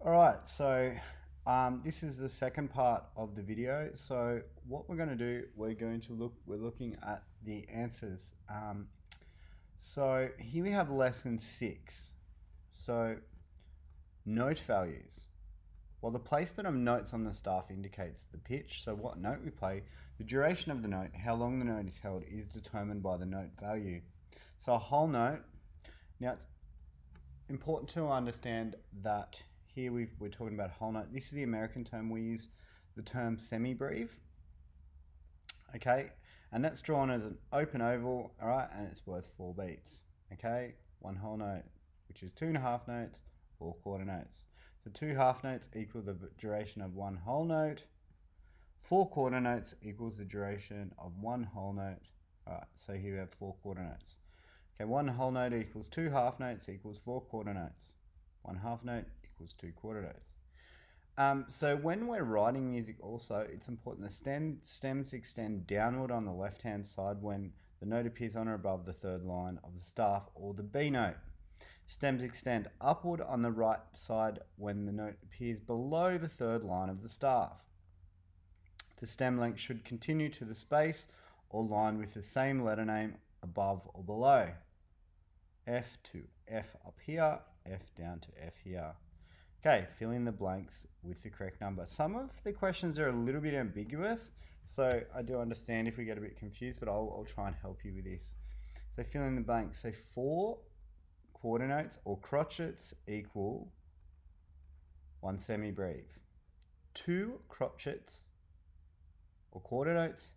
All right, so this is the second part of the video. So what we're going to do, we're looking at the answers. So here we have lesson 6. So note values. While the placement of notes on the staff indicates the pitch, so what note we play, the duration of the note, how long the note is held, is determined by the note value. So a whole note, now it's important to understand that here we're talking about whole note. This is the American term. We use the term semi-breve, okay? And that's drawn as an open oval, all right? And it's worth 4 beats, okay? One whole note, which is 2.5 notes, 4 quarter notes. So 2 half notes equal the duration of 1 whole note. 4 quarter notes equals the duration of 1 whole note. All right, so here we have 4 quarter notes. Okay, 1 whole note equals 2 half notes equals 4 quarter notes. 1 half note equals 2 quarter notes. So when we're writing music also, it's important the stems extend downward on the left-hand side when the note appears on or above the third line of the staff or the B note. Stems extend upward on the right side when the note appears below the third line of the staff. The stem length should continue to the space or line with the same letter name above or below. F to F up here, F down to F here. Okay, fill in the blanks with the correct number. Some of the questions are a little bit ambiguous, so I do understand if we get a bit confused, but I'll try and help you with this. So fill in the blanks. So 4 quarter notes or crotchets equal 1 semi-breve. 2 crotchets or quarter notes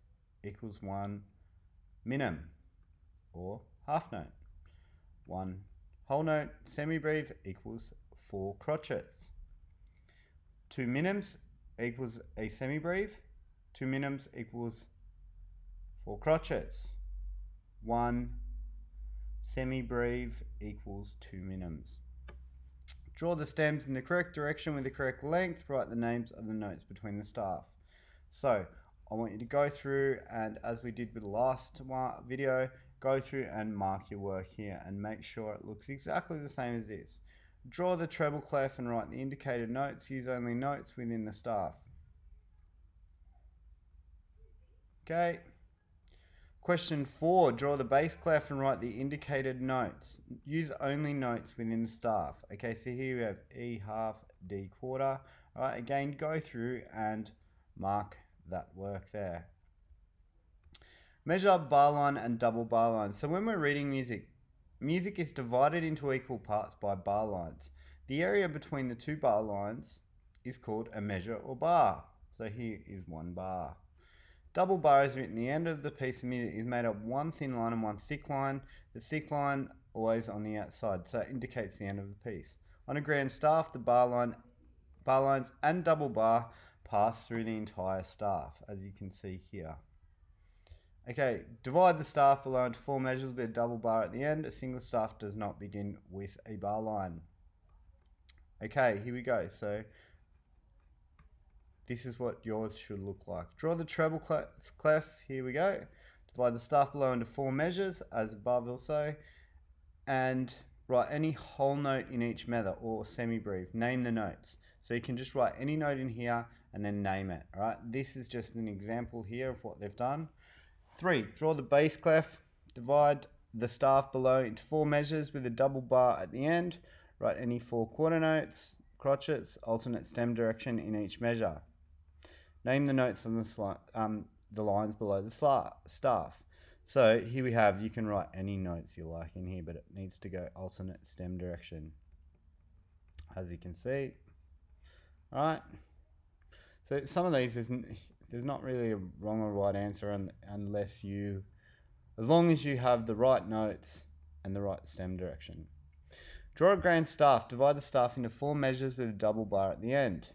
equals 1 minim or half note. 1 whole note semi-breve equals 4 crotchets. 2 minims equals a semi-breve. 2 minims equals 4 crotchets. 1 semi-breve equals 2 minims. Draw the stems in the correct direction with the correct length. Write the names of the notes between the staff. So I want you to go through, and as we did with the last video, go through and mark your work here and make sure it looks exactly the same as this. Draw the treble clef and write the indicated notes. Use only notes within the staff. Okay. Question 4, draw the bass clef and write the indicated notes. Use only notes within the staff. Okay, so here we have E half, D quarter. All right, again, go through and mark that work there. Measure bar line and double bar line. So when we're reading music, music is divided into equal parts by bar lines. The area between the 2 bar lines is called a measure or bar. So here is 1 bar. Double bar is written at the end of the piece of music is made of 1 thin line and 1 thick line. The thick line always on the outside, so it indicates the end of the piece. On a grand staff, the bar lines and double bar pass through the entire staff, as you can see here. Okay, divide the staff below into 4 measures with a double bar at the end. A single staff does not begin with a bar line. Okay, here we go. So this is what yours should look like. Draw the treble clef. Here we go. Divide the staff below into 4 measures, as above also. And write any whole note in each measure or semi-breve. Name the notes. So you can just write any note in here and then name it. All right. This is just an example here of what they've done. 3, draw the bass clef. Divide the staff below into 4 measures with a double bar at the end. Write any 4 quarter notes, crotchets, alternate stem direction in each measure. Name the notes on the lines below the staff. So here we have, you can write any notes you like in here, but it needs to go alternate stem direction, as you can see. All right. So some of these there's not really a wrong or right answer as long as you have the right notes and the right stem direction. Draw a grand staff. Divide the staff into 4 measures with a double bar at the end.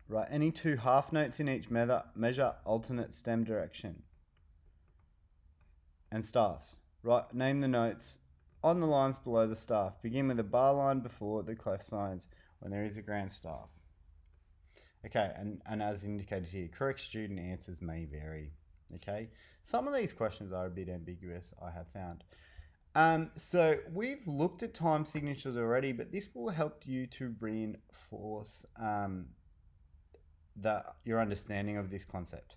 Write any 2 half notes in each measure alternate stem direction. And staffs. Name the notes on the lines below the staff. Begin with a bar line before the clef lines when there is a grand staff. Okay, and as indicated here, correct student answers may vary. Okay, some of these questions are a bit ambiguous, I have found. So we've looked at time signatures already, but this will help you to reinforce your understanding of this concept.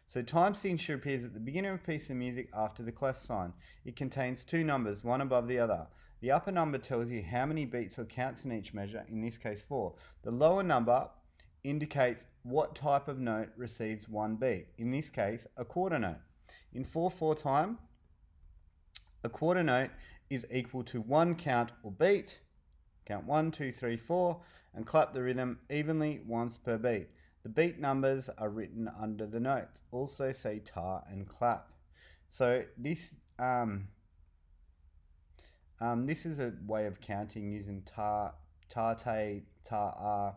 So time signature appears at the beginning of a piece of music after the clef sign. It contains two numbers, one above the other. The upper number tells you how many beats or counts in each measure, in this case 4. The lower number indicates what type of note receives one beat, in this case a quarter note. In 4/4 time, a quarter note is equal to one count or beat. Count 1, 2, 3, 4, and clap the rhythm evenly once per beat. The beat numbers are written under the notes. Also say tar and clap. So this this is a way of counting using tar, tar-te, tar-ah.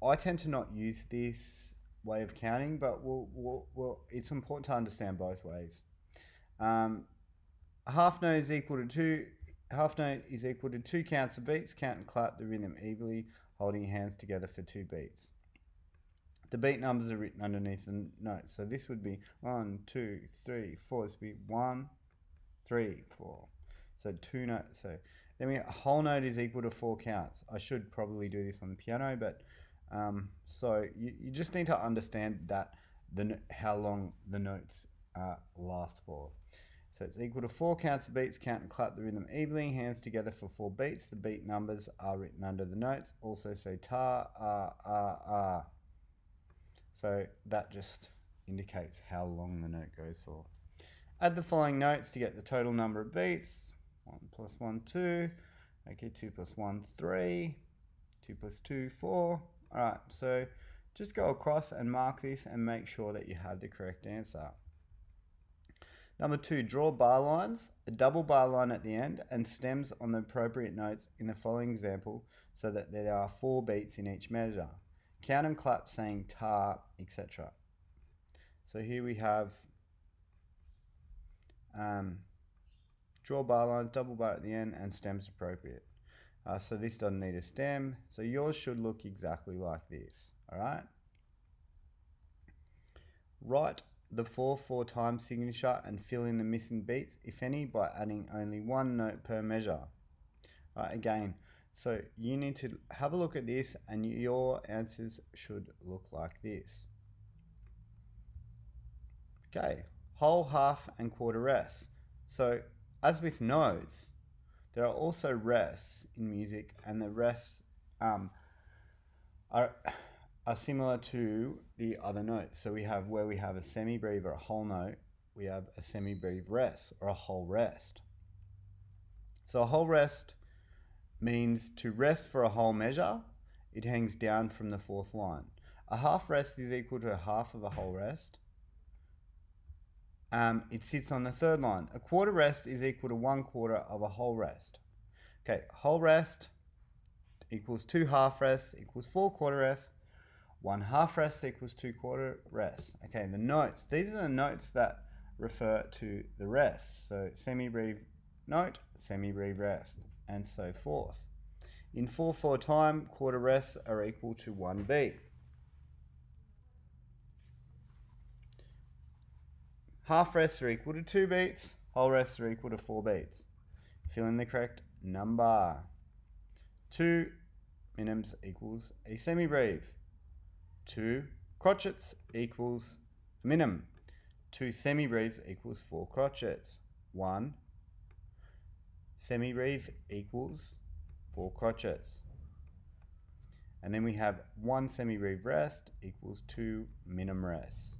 I tend to not use this way of counting, but it's important to understand both ways. A half note is equal to two counts of beats. Count and clap the rhythm evenly, holding your hands together for 2 beats. The beat numbers are written underneath the notes. So this would be 1, 2, 3, 4. This would be 1, 3, 4. So 2 notes. So then a whole note is equal to 4 counts. I should probably do this on the piano, but so you just need to understand that how long the notes last for. So it's equal to 4 counts of beats. Count and clap the rhythm evenly, hands together for 4 beats. The beat numbers are written under the notes. Also say ta, ah, ah, ah. So that just indicates how long the note goes for. Add the following notes to get the total number of beats. 1 plus 1, 2. Okay, 2 plus 1, 3. 2 plus 2, 4. All right, so just go across and mark this and make sure that you have the correct answer. Number 2, draw bar lines, a double bar line at the end, and stems on the appropriate notes in the following example so that there are 4 beats in each measure. Count and clap saying tar, etc. So here we have draw bar lines, double bar at the end, and stems appropriate. So this doesn't need a stem, so yours should look exactly like this, all right? Write the 4/4 time signature and fill in the missing beats, if any, by adding only 1 note per measure. Again, so you need to have a look at this and your answers should look like this. Okay, whole, half, and quarter rests. So as with notes, there are also rests in music, and the rests are similar to the other notes. So we have where we have a semi-breve or a whole note, we have a semi-breve rest or a whole rest. So a whole rest means to rest for a whole measure. It hangs down from the 4th line. A half rest is equal to a half of a whole rest. It sits on the 3rd line. A quarter rest is equal to 1/4 of a whole rest. Okay, whole rest equals 2 half rests equals 4 quarter rests. 1 half rest equals 2 quarter rests. Okay, the notes. These are the notes that refer to the rests. So semi-breve note, semi-breve rest, and so forth. In 4/4 time, quarter rests are equal to 1 beat. Half rests are equal to 2 beats. Whole rests are equal to 4 beats. Fill in the correct number. 2 minims equals a semi-breve. 2 crotchets equals a minim. 2 semi-breves equals 4 crotchets. 1 semi-breve equals 4 crotchets. And then we have 1 semi-breve rest equals 2 minim rests.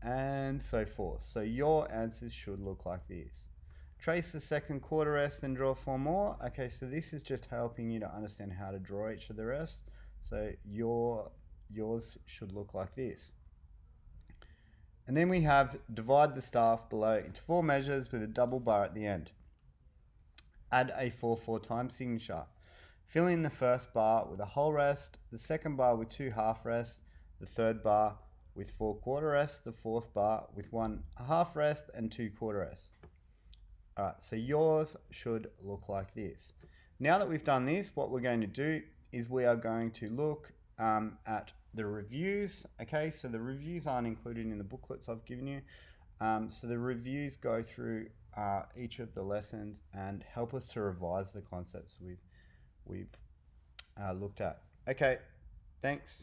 And so forth. So your answers should look like this. Trace the 2nd quarter rest and draw 4 more. Okay, so this is just helping you to understand how to draw each of the rests. So yours should look like this. And then we have divide the staff below into 4 measures with a double bar at the end. Add a 4/4 time signature. Fill in the 1st bar with a whole rest, the 2nd bar with 2 half rests, the 3rd bar with 4 quarter rests, the 4th bar with 1 half rest and 2 quarter rests. Alright, so yours should look like this. Now that we've done this, what we're going to do is we are going to look at the reviews. Okay, so the reviews aren't included in the booklets I've given you. So the reviews go through each of the lessons and help us to revise the concepts we've looked at. Okay, thanks.